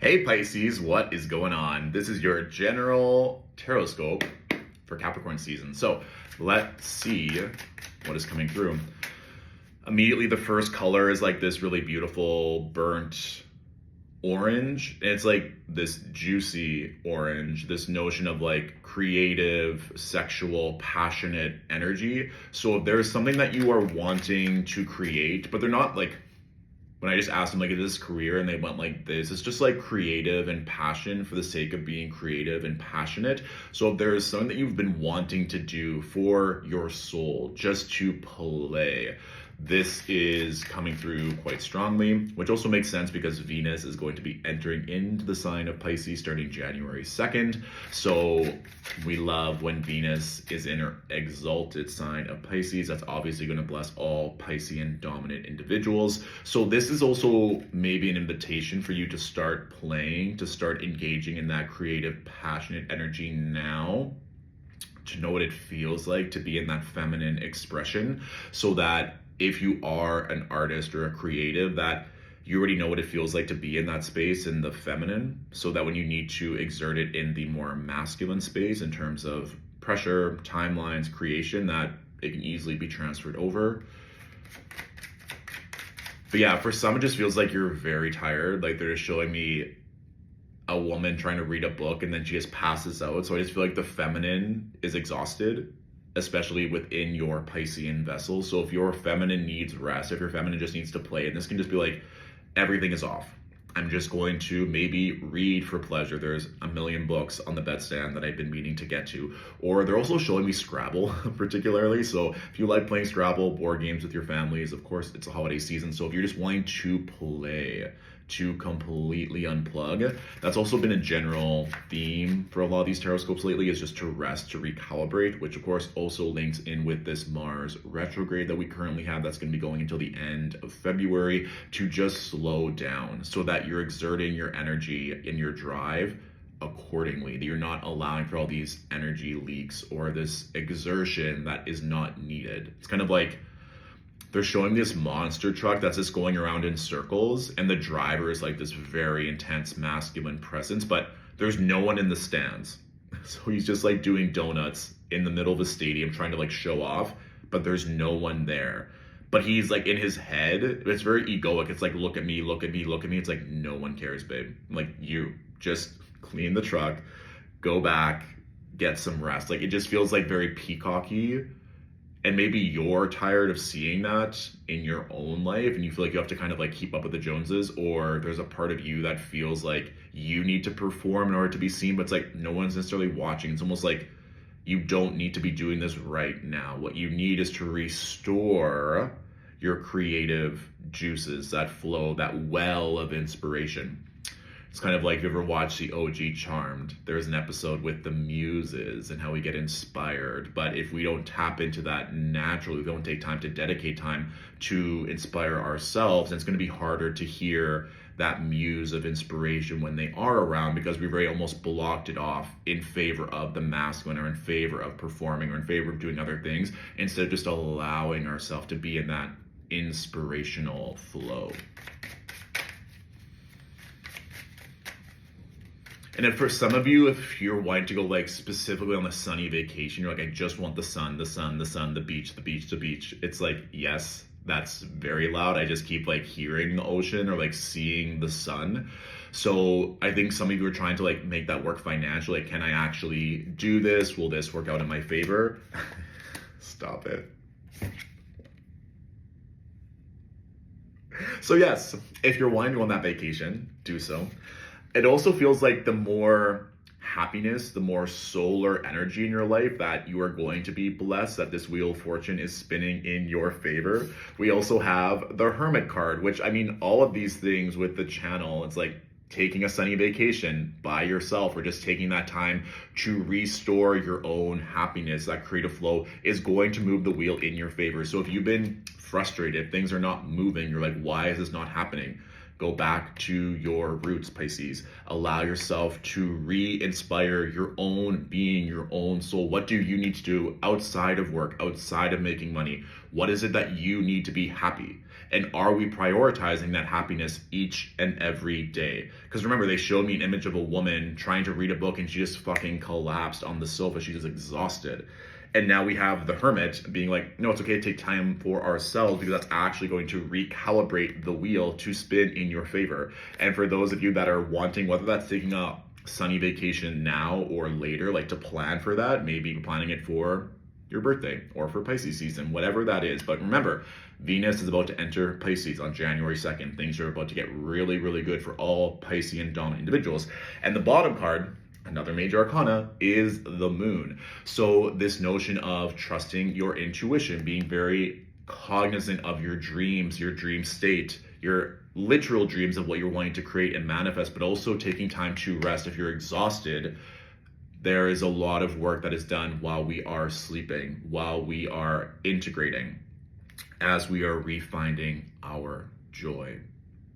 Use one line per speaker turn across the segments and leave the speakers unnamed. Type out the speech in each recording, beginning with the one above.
Hey Pisces, what is going on? This is your general Tarotscope for Capricorn season. So let's see what is coming through. Immediately, the first color is like this really beautiful burnt orange. And it's like this juicy orange, this notion of like creative, sexual, passionate energy. So if there's something that you are wanting to create, but they're not like, when I just asked them, like, is this career? And they went like this. It's just like creative and passion for the sake of being creative and passionate. So if there is something that you've been wanting to do for your soul, just to play, this is coming through quite strongly, which also makes sense because Venus is going to be entering into the sign of Pisces starting January 2nd. So we love when Venus is in her exalted sign of Pisces. That's obviously going to bless all Piscean dominant individuals. So this is also maybe an invitation for you to start playing, to start engaging in that creative, passionate energy now, to know what it feels like to be in that feminine expression, so that if you are an artist or a creative, that you already know what it feels like to be in that space in the feminine, so that when you need to exert it in the more masculine space in terms of pressure, timelines, creation, that it can easily be transferred over. But yeah, for some, it just feels like you're very tired. Like they're just showing me a woman trying to read a book and then she just passes out. So I just feel like the feminine is exhausted, especially within your Piscean vessel. So if your feminine needs rest, if your feminine just needs to play, and this can just be like, everything is off. I'm just going to maybe read for pleasure. There's a million books on the bedstand that I've been meaning to get to. Or they're also showing me Scrabble particularly. So if you like playing Scrabble, board games with your families, of course, it's a holiday season. So if you're just wanting to play, to completely unplug, that's also been a general theme for a lot of these Tarotscopes lately, is just to rest, to recalibrate, which of course also links in with this Mars retrograde that we currently have that's going to be going until the end of February, to just slow down so that you're exerting your energy and your drive accordingly, that you're not allowing for all these energy leaks or this exertion that is not needed. It's kind of like they're showing this monster truck that's just going around in circles, and the driver is like this very intense masculine presence, but there's no one in the stands. So he's just like doing donuts in the middle of a stadium trying to like show off, but there's no one there. But he's like in his head, it's very egoic. It's like, look at me, look at me, look at me. It's like, no one cares, babe. Like, you just clean the truck, go back, get some rest. Like, it just feels like very peacocky. And maybe you're tired of seeing that in your own life and you feel like you have to kind of like keep up with the Joneses, or there's a part of you that feels like you need to perform in order to be seen, but it's like no one's necessarily watching. It's almost like you don't need to be doing this right now. What you need is to restore your creative juices, that flow, that well of inspiration. It's kind of like, if you ever watched the OG Charmed, there's an episode with the muses and how we get inspired. But if we don't tap into that naturally, we don't take time to dedicate time to inspire ourselves, and it's going to be harder to hear that muse of inspiration when they are around, because we've already almost blocked it off in favor of the masculine, or in favor of performing, or in favor of doing other things, instead of just allowing ourselves to be in that inspirational flow. And then for some of you, if you're wanting to go like specifically on a sunny vacation, you're like, I just want the sun, the sun, the sun, the beach, the beach, the beach. It's like, yes, that's very loud. I just keep like hearing the ocean or like seeing the sun. So I think some of you are trying to like make that work financially. Like, can I actually do this? Will this work out in my favor? Stop it. So yes, if you're wanting to go on that vacation, do so. It also feels like the more happiness, the more solar energy in your life, that you are going to be blessed, that this Wheel of Fortune is spinning in your favor. We also have the Hermit card, which, I mean, all of these things with the channel, it's like taking a sunny vacation by yourself, or just taking that time to restore your own happiness. That creative flow is going to move the wheel in your favor. So if you've been frustrated, things are not moving, you're like, why is this not happening? Go back to your roots, Pisces. Allow yourself to re-inspire your own being, your own soul. What do you need to do outside of work, outside of making money? What is it that you need to be happy? And are we prioritizing that happiness each and every day? Because remember, they showed me an image of a woman trying to read a book and she just fucking collapsed on the sofa. She was exhausted. And now we have the hermit being like, no, it's okay to take time for ourselves because that's actually going to recalibrate the wheel to spin in your favor. And for those of you that are wanting, whether that's taking a sunny vacation now or later, like to plan for that, maybe planning it for your birthday or for Pisces season, whatever that is. But remember, Venus is about to enter Pisces on January 2nd. Things are about to get really, really good for all Piscean dominant individuals. And the bottom card, another major arcana, is the moon. So this notion of trusting your intuition, being very cognizant of your dreams, your dream state, your literal dreams of what you're wanting to create and manifest, but also taking time to rest. If you're exhausted, there is a lot of work that is done while we are sleeping, while we are integrating, as we are refinding our joy,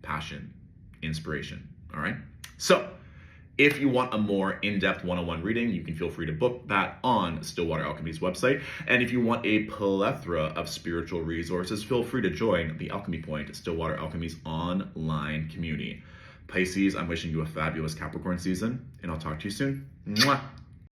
passion, inspiration. All right? So, if you want a more in-depth one-on-one reading, you can feel free to book that on Stillwater Alchemy's website. And if you want a plethora of spiritual resources, feel free to join the Alchemy Point, Stillwater Alchemy's online community. Pisces, I'm wishing you a fabulous Capricorn season, and I'll talk to you soon. Mwah!